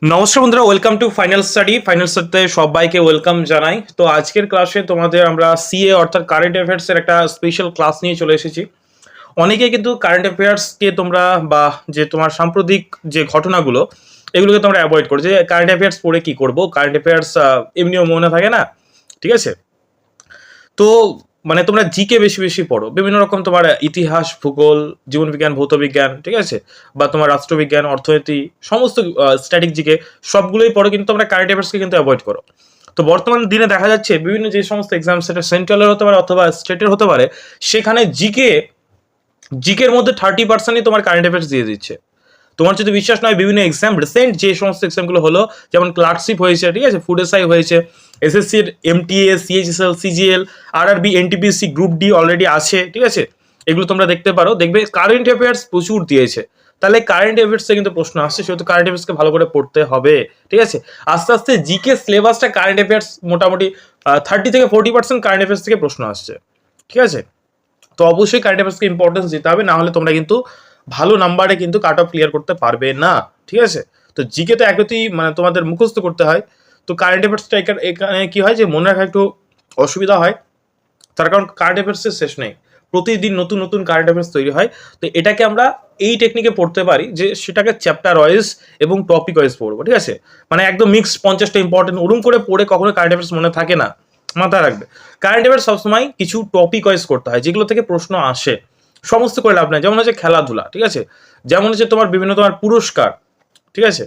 নমস্কার বন্ধুরা, welcome to final স্টাডিতে সবাইকে ওয়েলকাম জানাই। তো আজকের ক্লাসে তোমাদের আমরা সিএ অর্থাৎ কারেন্ট অ্যাফেয়ার্স এর একটা স্পেশাল ক্লাস নিয়ে চলে এসেছি। অনেকে কিন্তু কারেন্ট অ্যাফেয়ার্সকে তোমরা বা যে তোমার সাম্প্রতিক যে ঘটনাগুলো এগুলোকে তোমরা অ্যাভয়েড করো, যে কারেন্ট অ্যাফেয়ার্স পড়ে কি করব, কারেন্ট অ্যাফেয়ার্স এমনিও মনে থাকে না, ঠিক আছে। তো মানে তোমরা জিকে বেশি বেশি পড়ো, বিভিন্ন রকম তোমার ইতিহাস, ভূগোল, জীবনবিজ্ঞান, ভৌতবিজ্ঞান, ঠিক আছে, বা তোমার রাষ্ট্রবিজ্ঞান, অর্থনীতি, সমস্ত স্ট্যাটিক জিকে সবগুলোই পড়ো, কিন্তু তোমরা কারেন্ট অ্যাফেয়ার্সকে কিন্তু অ্যাভয়েড করো। তো বর্তমান দিনে দেখা যাচ্ছে বিভিন্ন যে সমস্ত এক্সাম, সেটা সেন্ট্রালের হতে পারে অথবা স্টেটের হতে পারে, সেখানে জিকের মধ্যে 30%ই তোমার কারেন্ট অ্যাফেয়ার্স দিয়ে দিচ্ছে। তোমার যদি বিশ্বাস নয়, বিভিন্ন এক্সাম রিসেন্ট যে সমস্ত এক্সামগুলো হলো, যেমন ক্লার্কশিপ হয়েছে, ঠিক আছে, ফুড এসআই হয়েছে, এসএসসির MTA, CHSL, CGL, RRB, NTPC, group D already আছে, ঠিক আছে। এগুলো তোমরা দেখতে পারো, দেখবে কারেন্ট অ্যাফেয়ার্স প্রচুর দিয়েছে। তাহলে কারেন্ট অ্যাফেয়ার্সে কিন্তু প্রশ্ন আসছে, সেহেতু কারেন্ট অ্যাফেয়ার্সকে ভালো করে পড়তে হবে, ঠিক আছে। আস্তে আস্তে জিকে সিলেবাসটা কারেন্ট অ্যাফেয়ার্স মোটামুটি 30 থেকে 40% কারেন্ট অ্যাফেয়ার্স থেকে প্রশ্ন আসছে, ঠিক আছে। তো অবশ্যই কারেন্ট অ্যাফেয়ার্সকে ইম্পর্টেন্স দিতে হবে, না হলে তোমরা কিন্তু ভালো নাম্বারে কিন্তু কাট অফ ক্লিয়ার করতে পারবে না, ঠিক আছে। তো জিকে তো একই মানে তোমাদের মুখস্থ করতে হয়, তো কারেন্ট অ্যাফেয়ার্সটা এখানে কি হয় যে মনে রাখা একটু অসুবিধা হয়, তার কারণ কারেন্ট অ্যাফেয়ার্সের শেষ নেই, প্রতিদিন নতুন নতুন কারেন্ট অ্যাফেয়ার্স তৈরি হয়। তো এটাকে আমরা এই টেকনিকে পড়তে পারি যে সেটাকে চ্যাপ্টার ওয়াইজ এবং টপিক ওয়াইজ পড়বো, ঠিক আছে। মানে একদম মিক্সড 50টা ইম্পর্টেন্ট ওরম করে পড়ে কখনো কারেন্ট অ্যাফেয়ার্স মনে থাকে না, মাথায় রাখবে। কারেন্ট অ্যাফেয়ার্স সবসময় কিছু টপিক ওয়াইজ করতে হয়, যেগুলো থেকে প্রশ্ন আসে। সমস্ত করে লাভ নাই, যেমন হচ্ছে খেলাধুলা, ঠিক আছে, যেমন হচ্ছে তোমার বিভিন্ন তোমার পুরস্কার, ঠিক আছে,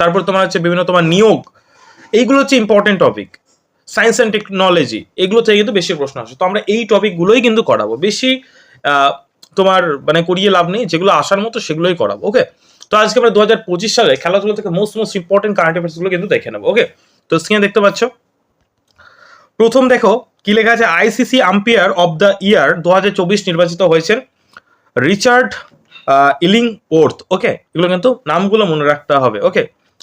তারপর তোমার হচ্ছে বিভিন্ন তোমার নিয়োগ, এইগুলো হচ্ছে important topic. Science and technology, এগুলো থেকে কিন্তু বেশি প্রশ্ন আসে, তো আমরা এই টপিকগুলোই কিন্তু করাবো বেশি। তোমার মানে করিয়ে লাভ নেই, যেগুলো আসার মতো সেগুলোই করাবো, ওকে। তো আজকে আমরা 2025 সালে খেলাধুলা থেকে মোস্ট ইম্পর্টেন্ট কারেন্ট অ্যাফেয়ার্সগুলো কিন্তু দেখে নেবো, ওকে। তো স্ক্রিনে দেখতে পাচ্ছ, প্রথম দেখো কি লেখা আছে, ICC umpire of the year 2024 নির্বাচিত হয়েছেন রিচার্ড ইলিং ওর্থ, ওকে। এগুলো কিন্তু নামগুলো মনে রাখতে হবে, ওকে।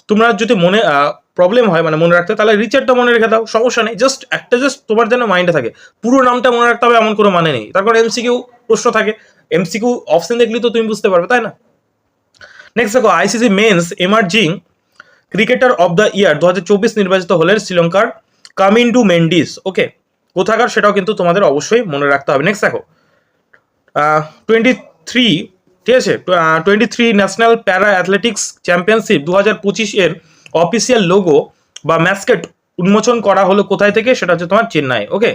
তোমরা যদি মনে প্রবলেম হয় মানে মনে রাখতে, তাহলে রিচার্ডটা মনে রেখে দাও, সমস্যা নেই। জাস্ট তোমার যেন মাইন্ডে থাকে, পুরো নামটা মনে রাখতে হবে এমন কোনো মানে নেই, তার কারণ এমসিকিউ প্রশ্ন থাকে, এমসিকিউ অপশন দেখলেই তো তুমি বুঝতে পারবে, তাই না। নেক্সট দেখো, ICC men's emerging cricketer of the year 2024 নির্বাচিত হলেন শ্রীলঙ্কার কামিন্ডু মেন্ডিস, ওকে। কোথাকার সেটাও কিন্তু তোমাদের অবশ্যই মনে রাখতে হবে। নেক্সট দেখো, 23, ঠিক আছে, 23 ন্যাশনাল প্যারা অ্যাথলেটিক্স চ্যাম্পিয়নশিপ 2025 এর অফিসিয়াল লোগো বা ম্যাসকেট উন্মোচন করা হলো কোথায় থেকে, সেটা হচ্ছে তোমার চেন্নাই, ওকে।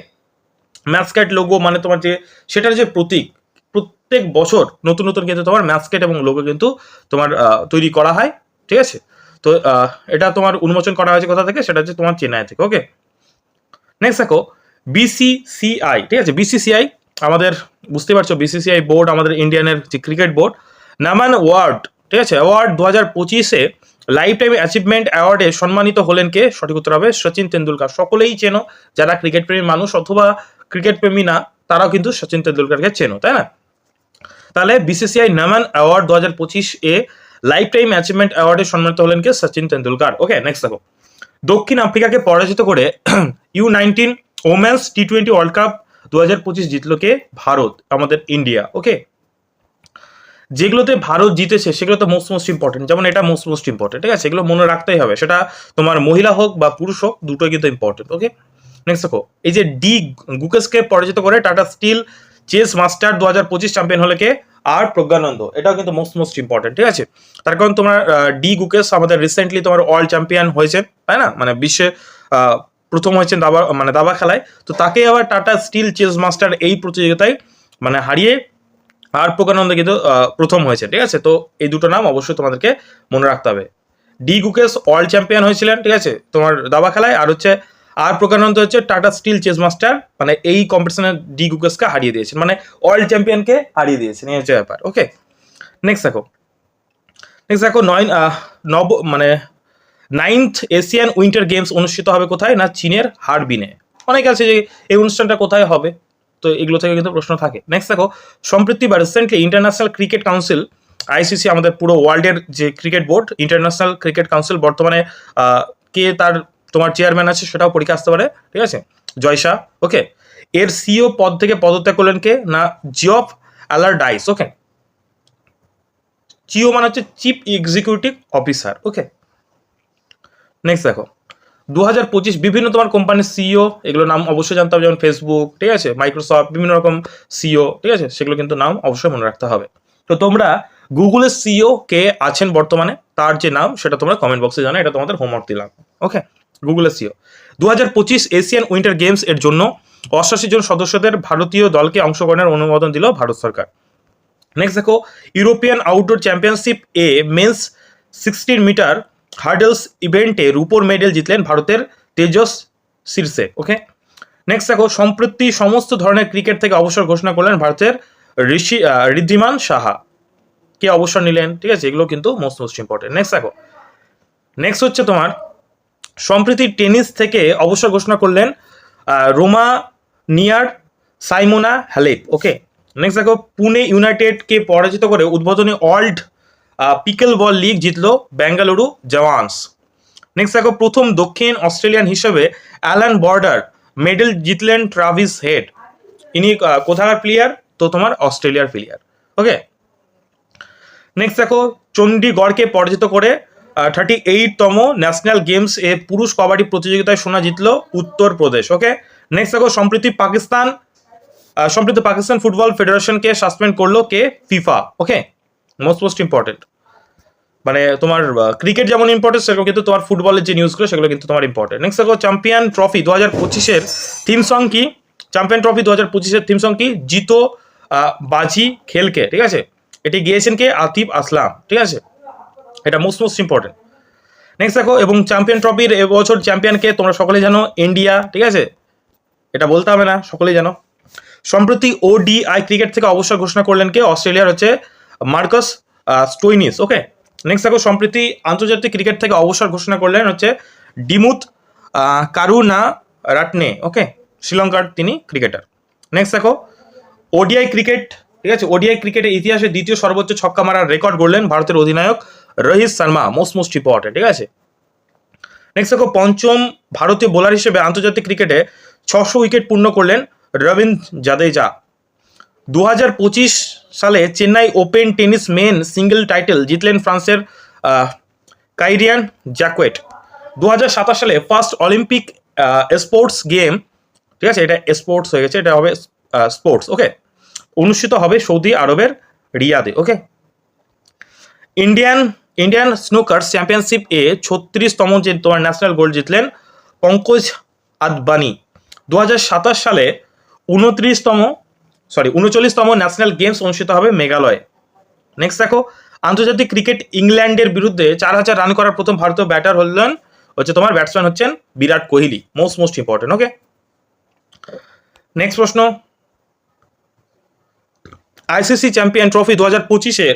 ম্যাসকেট লোগো মানে তোমার যে সেটার যে প্রতীক, প্রত্যেক বছর নতুন নতুন কিন্তু তোমার ম্যাসকেট এবং লোগো কিন্তু তোমার তৈরি করা হয়, ঠিক আছে। তো এটা তোমার উন্মোচন করা হয়েছে কোথা থেকে, সেটা হচ্ছে তোমার চেন্নাই থেকে, ওকে। নেক্সট দেখো, বিসিসিআই, ঠিক আছে, বিসিসিআই আমাদের বুঝতে পারছো, বিসিসিআই বোর্ড আমাদের ইন্ডিয়ানের যে ক্রিকেট বোর্ড, নামান ওয়ার্ড, ঠিক আছে, অ্যাওয়ার্ড 2025-এ লাইফ টাইম অ্যাচিভমেন্ট অ্যাওয়ার্ডে সম্মানিত হলেন কে, সঠিক উত্তর হবে সচিন তেন্ডুলকার। সকলেই চেনো, যারা ক্রিকেট প্রেমী মানুষ অথবা ক্রিকেট প্রেমী না, তারাও কিন্তু সচিন তেন্ডুলকারকে চেনো, তাই না। তাহলে বিসিসিআই নামান অ্যাওয়ার্ড 2025-এ লাইফ টাইম অ্যাচিভমেন্ট অ্যাওয়ার্ডে সম্মানিত হলেন কে, সচিন তেন্ডুলকার, ওকে। নেক্সট দেখো, দক্ষিণ আফ্রিকাকে পরাজিত করে U19 women's T20 world cup 2025 জিতলো কে, ভারত, আমাদের ইন্ডিয়া, ওকে। যেগুলোতে ভারত জিতেছে সেগুলো তো মোস্ট ইম্পর্টেন্ট, যেমন এটা মোস্ট ইম্পর্টেন্ট, ঠিক আছে, এগুলো মনে রাখতেই হবে, সেটা তোমার মহিলা হোক বা পুরুষ হোক, দুটোই কিন্তু ইম্পর্টেন্ট, ওকে। নেক্সট দেখো, এই যে ডি গুকেশকে পরাজিত করে Tata steel chess master 2025 champion হলে কে, আর প্রজ্ঞানন্দ, এটাও কিন্তু মোস্ট ইম্পর্টেন্ট, ঠিক আছে। তার কারণ তোমার ডি গুকেশ আমাদের রিসেন্টলি তোমার ওয়ার্ল্ড চ্যাম্পিয়ন হয়েছে, তাই না, মানে বিশ্বে প্রথম হয়েছেন দাবা খেলায়, তো তাকে আবার টাটা স্টিল চেস মাস্টার এই প্রতিযোগিতায় মানে হারিয়ে আর প্রজ্ঞানন্দ কিন্তু প্রথম হয়েছে, ঠিক আছে। তো এই দুটো নাম অবশ্যই তোমাদেরকে মনে রাখতে হবে। ডি গুকেশ ওয়ার্ল্ড চ্যাম্পিয়ন হয়েছিলেন, ঠিক আছে, তোমার দাবা খেলায়, আর হচ্ছে আর প্রজ্ঞানন্দ হচ্ছে টাটা স্টিল চেস মাস্টার, মানে এই কম্পিটিশনে ডি গুকেশকে হারিয়ে দিয়েছেন, মানে ওয়ার্ল্ড চ্যাম্পিয়নকে হারিয়ে দিয়েছেন, এই হচ্ছে ব্যাপার, ওকে। নেক্সট দেখো মানে 9th এশিয়ান উইন্টার গেমস অনুষ্ঠিত হবে কোথায়, না চীনের হারবিনে। অনেক আছে যে এই অনুষ্ঠানটা কোথায় হবে, তো এগুলো থেকে কিন্তু প্রশ্ন থাকে। নেক্সট দেখো, সম্প্রতি বা recently international cricket council ICC, আমাদের পুরো ওয়ার্ল্ডের যে cricket board, international cricket council বর্তমানে কে তার তোমার চেয়ারম্যান আছে সেটাও পরীক্ষা আসতে পারে, ঠিক আছে, জয় শাহ, ওকে। এর সিও পদ থেকে পদত্যাগ করলেন কে, না জিওফ অ্যালারডাইস, ওকে। চিও মানে হচ্ছে চিফ এক্সিকিউটিভ অফিসার, ওকে। নেক্সট দেখো 2025 বিভিন্ন তোমার কোম্পানির সিইও, এগুলো নাম অবশ্যই জানতে হবে, যেমন ফেসবুক, ঠিক আছে, মাইক্রোসফট, বিভিন্ন রকম সিইও, ঠিক আছে, সেগুলো কিন্তু নাম অবশ্যই মনে রাখতে হবে। তো তোমরা গুগলের সিইও কে আছেন বর্তমানে, তার যে নাম সেটা তোমরা কমেন্ট বক্সে জানো, এটা তোমাদের হোমওয়ার্ক দিলাম। ওকে, গুগলের সিইও। 2025 এশিয়ান উইন্টার গেমস এর জন্য 88 জন সদস্যদের ভারতীয় দলকে অংশগ্রহণের অনুমোদন দিল ভারত সরকার। নেক্সট দেখো ইউরোপিয়ান আউটডোর চ্যাম্পিয়নশিপ এ মেন্স 16 মিটার হার্ডলস ইভেন্টে রূপোর মেডেল জিতলেন ভারতের তেজস শীর্ষে। ওকে, নেক্সট দেখো সম্প্রতি সমস্ত ধরনের ক্রিকেট থেকে অবসর ঘোষণা করলেন ভারতের ঋদ্ধিমান সাহা। কে অবসর নিলেন, ঠিক আছে, এগুলো কিন্তু মোস্ট ইম্পর্টেন্ট। নেক্সট দেখো, নেক্সট হচ্ছে তোমার সম্প্রতি টেনিস থেকে অবসর ঘোষণা করলেন রোমা নিয়ার সাইমোনা হ্যালেপ। ওকে, নেক্সট দেখো পুনে ইউনাইটেডকে পরাজিত করে উদ্বোধনী ওয়ার্ল্ড পিকেল বল লিগ জিতলো বেঙ্গালুরু জায়ান্টস। নেক্সট দেখো প্রথম দক্ষিণ অস্ট্রেলিয়ান হিসেবে অ্যালান বর্ডার মেডেল জিতলেন ট্রাভিস হেড। ইনি কোথাকার প্লেয়ার, তো তোমার অস্ট্রেলিয়ার প্লেয়ার। ওকে, নেক্সট দেখো চণ্ডীগড়কে পরাজিত করে 38তম ন্যাশনাল গেমস এ পুরুষ কবাডি প্রতিযোগিতায় সোনা জিতল উত্তরপ্রদেশ। ওকে, নেক্সট দেখো সম্প্রতি পাকিস্তান ফুটবল ফেডারেশনকে সাসপেন্ড করলো কে, ফিফা। ওকে, মোস্ট ইম্পর্টেন্ট, মানে তোমার ক্রিকেট যেমন ইম্পর্টেন্ট সেগুলো কিন্তু তোমার ফুটবলের যে নিউজগুলো সেগুলো কিন্তু তোমার ইম্পর্টেন্ট। নেক্সট দেখো চ্যাম্পিয়ন ট্রফি 2025-এর থিম সং কি, চ্যাম্পিয়ন ট্রফি 2025-এর থিম সং কি, জিতো বাজি খেলকে, ঠিক আছে, এটি গিয়েছেন কে, আতিফ আসলাম, ঠিক আছে, এটা মোস্ট ইম্পর্টেন্ট। নেক্সট দেখো এবং চ্যাম্পিয়ন ট্রফির এবছর চ্যাম্পিয়নকে তোমরা সকলেই জানো, ইন্ডিয়া, ঠিক আছে, এটা বলতে হবে না, সকলেই জানো। সম্প্রতি ওডিআই ক্রিকেট থেকে অবসর ঘোষণা করলেন কে, অস্ট্রেলিয়ার হচ্ছে মার্কাস স্টোইনিস। ওকে, নেক্সট দেখো সম্প্রতি আন্তর্জাতিক ক্রিকেট থেকে অবসর ঘোষণা করলেন হচ্ছে ডিমুথ কারুনা রাটনে। ওকে, শ্রীলঙ্কার তিনি ক্রিকেটার। নেক্সট দেখো ওডিআই ক্রিকেট, ঠিক আছে, ওডিআই ক্রিকেটের ইতিহাসে দ্বিতীয় সর্বোচ্চ ছক্কা মারার রেকর্ড গড়লেন ভারতের অধিনায়ক রোহিত শর্মা। মোস্ট ইম্পর্টেন্ট, ঠিক আছে। নেক্সট দেখো পঞ্চম ভারতীয় বোলার হিসেবে আন্তর্জাতিক ক্রিকেটে 600 উইকেট পূর্ণ করলেন রবীন্দ্র জাদেজা। 2025 সালে Chennai open tennis men singles title জিতলেন ফ্রান্সের কাইরিয়ান জ্যাকুয়েট। 2027 সালে ফার্স্ট অলিম্পিক স্পোর্টস গেম, ঠিক আছে, এটা স্পোর্টস হয়ে গেছে, এটা হবে স্পোর্টস। ওকে, অনুষ্ঠিত হবে সৌদি আরবের রিয়াদে। ওকে, ইন্ডিয়ান স্নুকার্স চ্যাম্পিয়নশিপ এ 36তম যে তোমার ন্যাশনাল গোল্ড জিতলেন পঙ্কজ আদবানি। 2027 সালে 39তম ন্যাশনাল গেমস অনুষ্ঠিত হবে মেঘালয়ে। নেক্সট দেখো আন্তর্জাতিক ক্রিকেট ইংল্যান্ডের বিরুদ্ধে 4000 রান করার প্রথম ভারতীয় ব্যাটার হলেন হচ্ছে তোমার ব্যাটসম্যান হচ্ছেন Virat Kohli. Most important. Okay, next প্রশ্ন, আইসিসি চ্যাম্পিয়ন ট্রফি 2025-এ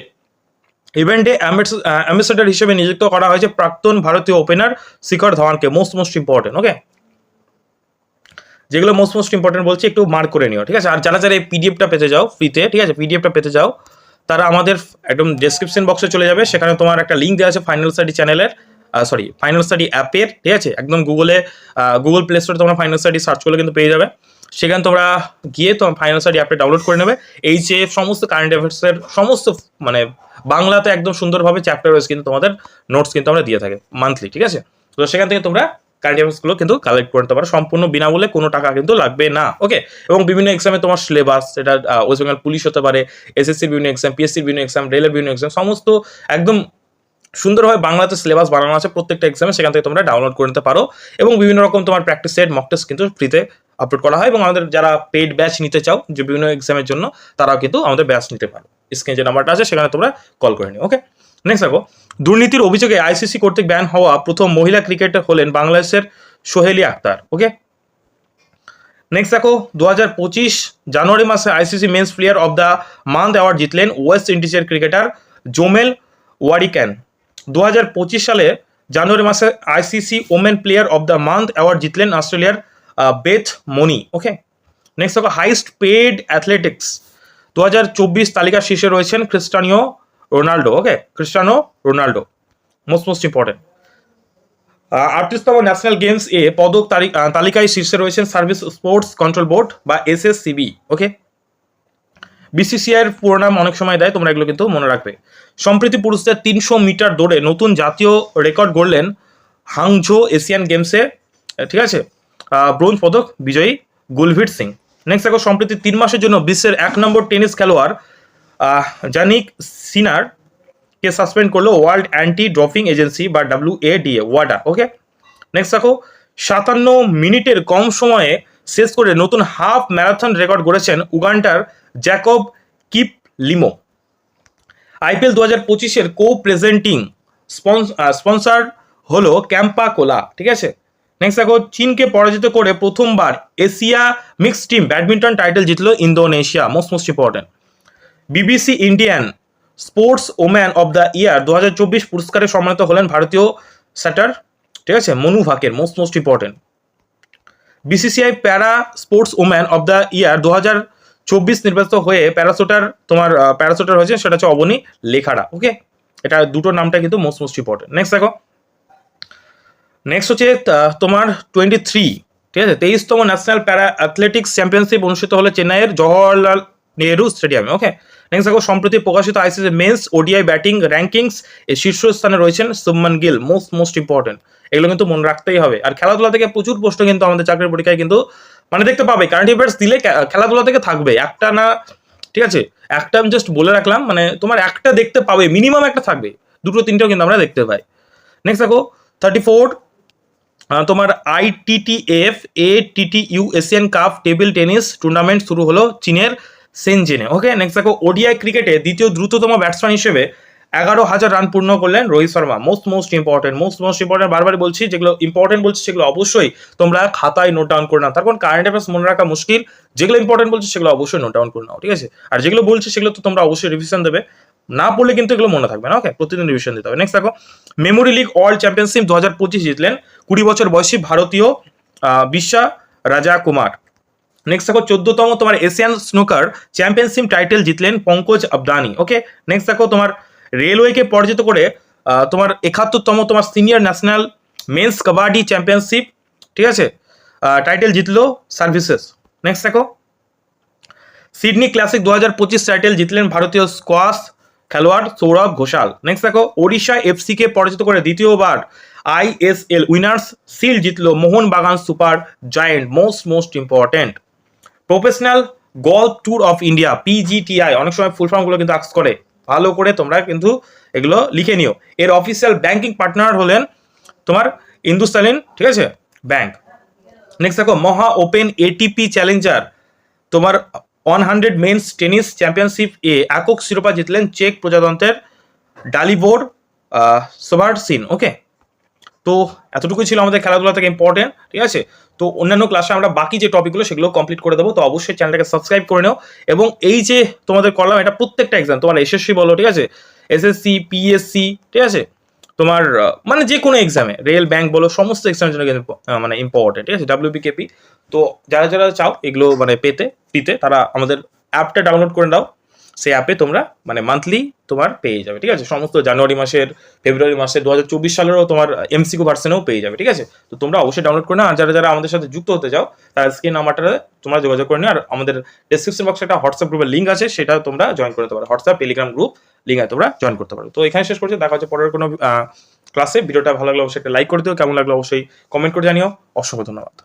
ইভেন্টে অ্যাম্বাসেডর হিসেবে নিযুক্ত করা হয়েছে প্রাক্তন ভারতীয় ওপেনার শিখর ধাওয়ানকে। Most important. ওকে, যেগুলো মোস্ট ইম্পর্টেন্ট বলছি একটু মার্ক করে নিও, ঠিক আছে। আর যারা এই পিডিএফটা পেতে যাও ফ্রিতে, ঠিক আছে, পিডিএফটা পেতে যাও, তারা আমাদের একদম ডেসক্রিপশন বক্সে চলে যাবে, সেখানে তোমার একটা লিঙ্ক দেওয়া আছে ফাইনাল স্টাডি চ্যানেলের, ফাইনাল স্টাডি অ্যাপের, ঠিক আছে, একদম গুগল প্লে স্টোরে তোমরা ফাইনাল স্টাডি সার্চ করলে কিন্তু পেয়ে যাবে। সেখানে তোমরা গিয়ে তোমার ফাইনাল স্টাডি অ্যাপটা ডাউনলোড করে নেবে। এই যে সমস্ত কারেন্ট অ্যাফেয়ার্সের সমস্ত মানে বাংলাতে একদম সুন্দরভাবে চ্যাপ্টার ওয়াইজ কিন্তু তোমাদের নোটস কিন্তু আমরা দিয়ে থাকি মান্থলি, ঠিক আছে। তো সেখান থেকে তোমরা কারেন্ট অ্যাফেয়ার্সগুলো কিন্তু কালেক্ট করতে পারো সম্পূর্ণ বিনামূল্যে, কোনো টাকা কিন্তু লাগবে না। ওকে, এবং বিভিন্ন এক্সামে তোমার সিলেবাস, সেটা ওয়েস্ট বেঙ্গল পুলিশ হতে পারে, এসএসসির বিভিন্ন এক্সাম, পিএসসির বিভিন্ন এক্সাম, রেলের বিভিন্ন এক্সাম, সমস্ত একদম সুন্দরভাবে বাংলাতে সিলেবাস বানানো আছে প্রত্যেকটা এক্সামে, সেখান থেকে তোমরা ডাউনলোড করে নিতে পারো। এবং বিভিন্ন রকম তোমার প্র্যাকটিস সেট, মক টেস্ট কিন্তু ফ্রিতে আপলোড করা হয়। এবং আমাদের যারা পেইড ব্যাচ নিতে চাও যে বিভিন্ন এক্সামের জন্য, তারাও কিন্তু আমাদের ব্যাচ নিতে পারো। স্ক্রিনে যে নাম্বারটা আছে সেখানে তোমরা কল করে নিও। ওকে, নেক্সট দেখো দুর্নীতির অভিযোগে আইসিসি কর্তৃক ব্যান হওয়া প্রথম মহিলা ক্রিকেটার হলেন বাংলাদেশের সোহেলি আক্তার। ওকে, নেক্সট দেখো 2025 জানুয়ারি মাসে ICC men's player of the month award জিতলেন ওয়েস্ট ইন্ডিজের ক্রিকেটার জোমেল ওয়ারিক্যান। 2025 সালে জানুয়ারি মাসে ICC women player of the month award জিতলেন অস্ট্রেলিয়ার বেথ মনি। ওকে, নেক্সট দেখো হাইস্ট পেড অ্যাথলেটিক্স 2024 তালিকার শীর্ষে রয়েছেন Cristiano Ronaldo. Okay, Cristiano Ronaldo most important. 38তম ন্যাশনাল গেমস এ পদক তালিকায় শীর্ষে রয়েছেন সার্ভিস স্পোর্টস কন্ট্রোল বোর্ড বা এসএসসিবি। ওকে, বিসিসিআই এর পুরো নাম অনেক সময় দেয়, তোমরা এগুলো কিন্তু মনে রাখবে। সম্প্রতি পুরুষদের 300 মিটার দৌড়ে নতুন জাতীয় রেকর্ড গড়লেন হাংঝো এশিয়ান গেমসে, ঠিক আছে, ব্রোঞ্জ পদক বিজয়ী গুলভীর সিং। নেক্সট দেখো, সম্প্রতি 3 মাসের জন্য বিশ্বের 1 নম্বর টেনিস খেলোয়াড় জানিক সিনার কে সাসপেন্ড করলো ওয়ার্ল্ড অ্যান্টি ড্রপিং এজেন্সি বা WADA, ওয়াডা। ওকে, নেক্সট দেখো, 57 মিনিটের কম সময়ে শেষ করে নতুন হাফ ম্যারাথন রেকর্ড গড়েছেন উগান্ডার জ্যাকব কিপ লিমো। IPL 2025-এর প্রেজেন্টিং স্পন্সর হলো ক্যাম্পা কোলা, ঠিক আছে। নেক্সট দেখো, চীনকে পরাজিত করে প্রথমবার Asia mixed team badminton title জিতলো Indonesia, most important. BBC Indian sports woman of the year 2024 পুরস্কারে সম্মানিত হলেন ভারতীয় স্যাটার, ঠিক আছে, Manu Bhaker, most important. BCCI para sports woman of the year 2024 নির্বাচিত হয়ে প্যারাশুটার হয়েছে, সেটা হচ্ছে অবনী লেখাড়া। ওকে, এটা দুটো নামটা কিন্তু মোস্ট ইম্পর্টেন্ট। নেক্সট দেখো, নেক্সট হচ্ছে তোমার 23, ঠিক আছে, 23তম ন্যাশনাল প্যারা অ্যাথলেটিক্স চ্যাম্পিয়নশিপ অনুষ্ঠিত হলো চেন্নাইয়ের জওহরলাল নেহরু স্টেডিয়ামে। ওকে, নেক্সট দেখো, সম্প্রতি প্রকাশিত ICC men's ODI batting rankings এর শীর্ষস্থানে রয়েছেন শুভমান গিল, মোস্ট ইম্পর্টেন্ট। এগুলো কিন্তু মনে রাখতেই হবে। আর খেলাধুলা থেকে প্রচুর প্রশ্ন কিন্তু আমাদের চাকরির পরীক্ষায় কিন্তু মানে দেখতে পাবে, কারেন্ট অ্যাফেয়ার্স দিলে খেলাধুলা থেকে থাকবে একটা না, ঠিক আছে। একটা আমি জাস্ট বলে রাখলাম, মানে তোমার একটা দেখতে পাবে, মিনিমাম একটা থাকবে, দুটো তিনটেও কিন্তু আমরা দেখতে পাই। নেক্সট দেখো, 34 তোমার ITTF ATTU Asian cup table tennis tournament শুরু হলো চীনের সেনজেনে। ওকে, নেক্সট দেখো, ODI ক্রিকেটে দ্বিতীয় দ্রুততম ব্যাটসম্যান হিসেবে 11,000 রান পূর্ণ করলেন রোহিত শর্মা, মোস্ট ইম্পর্টেন্ট। বারবার বলছি, যেগুলো ইম্পর্টেন্ট বলছি সেগুলো অবশ্যই তোমরা খাতায় নোট ডাউন করে নাও, তার কারণ কারেন্ট অ্যাফেয়ার্স মনে রাখা মুশকিল। যেগুলো ইম্পর্টেন্ট বলছি সেগুলো অবশ্যই নোট ডাউন করে নাও, ঠিক আছে। আর যেগুলো বলছি সেগুলো তো তোমরা অবশ্যই রিভিশন দেবে, না পড়লে কিন্তু এগুলো মনে থাকবে না। ওকে, প্রতিদিন রিভিশন দিতে হবে। নেক্সট দেখো, মেমোরি লিগ ওয়ার্ল্ড চ্যাম্পিয়নশিপ 2025 জিতলেন 20 বছর বয়সী ভারতীয় বিশ্বা রাজা কুমার। নেক্সট দেখো, 14তম তোমার এশিয়ান স্নুকার চ্যাম্পিয়নশিপ টাইটেল জিতলেন পঙ্কজ আবদানি। ওকে, নেক্সট দেখো, তোমার রেলওয়েকে পরাজিত করে তোমার 71তম তোমার senior national men's kabaddi championship, ঠিক আছে, টাইটেল জিতলো সার্ভিসেস। নেক্সট দেখো, সিডনি ক্লাসিক 2025 টাইটেল জিতলেন ভারতীয় স্কোয়াশ খেলোয়াড় সৌরভ ঘোষাল। নেক্সট দেখো, ওড়িশা FC কে পরাজিত করে দ্বিতীয়বার ISL উইনার্স শিল্ড জিতলো Mohun Bagan super giant, most important. Professional golf tour of India PGTI, অনেক সময় ফুল ফর্মগুলো কিন্তু আস্ক করে, ভালো করে তোমরা কিন্তু এগুলো লিখে নিও। এর অফিসিয়াল ব্যাংকিং পার্টনার হলেন তোমার হিন্দুস্তান, ঠিক আছে, ব্যাংক। নেক্সট দেখো, মহা ওপেন ATP চ্যালেঞ্জার তোমার 100 মেন্স টেনিস চ্যাম্পিয়নশিপ একক শিরোপা জিতলেন চেক প্রজাতন্ত্রের ডালিবোর সোভারসিন। ওকে, তো এতটুকুই ছিল আমাদের খেলাধুলা থেকে ইম্পর্টেন্ট, ঠিক আছে। তো অন্যান্য ক্লাসে আমরা বাকি যে টপিকগুলো সেগুলো কমপ্লিট করে দেবো, তো অবশ্যই চ্যানেলটাকে সাবস্ক্রাইব করে নাও। এবং এই যে তোমাদের করলাম, এটা প্রত্যেকটা এক্সাম, তোমার SSC বলো, ঠিক আছে, SSC PSC, ঠিক আছে, তোমার মানে যে কোনো এক্সামে, রেল ব্যাংক বলো, সমস্ত এক্সামের জন্য কিন্তু মানে ইম্পর্টেন্ট, ঠিক আছে, WBKP। তো যারা যারা চাও এগুলো মানে দিতে, তারা আমাদের অ্যাপটা ডাউনলোড করে দাও। সেই অ্যাপে তোমরা মানে মান্থলি তোমার পেয়ে যাবে, ঠিক আছে, সমস্ত জানুয়ারি মাসের, ফেব্রুয়ারি মাসের, 2024 সালেরও তোমার MCQ ভার্সনেও পেয়ে যাবে, ঠিক আছে। তো তোমরা অবশ্যই ডাউনলোড করে নাও। আর যারা যারা আমাদের সাথে যুক্ত হতে চাও, তার স্ক্রিন নাম্বারটা তোমরা যোগাযোগ করে নিও। আর আমাদের ডেসক্রিপশন বক্সে একটা হোয়াটসঅ্যাপ গ্রুপের লিঙ্ক আছে, সেটা তোমরা জয়েন করতে পারো, হোয়াটসঅ্যাপ টেলিগ্রাম গ্রুপ লিঙ্ক তোমরা জয়েন করতে পারো। তো এখানে শেষ করছি, দেখা হচ্ছে পরের কোনো ক্লাসে। ভিডিওটা ভালো লাগলে অবশ্যই একটা লাইক করে দিও, কেমন লাগলো অবশ্যই কমেন্ট করে জানিও। অসংখ্য ধন্যবাদ।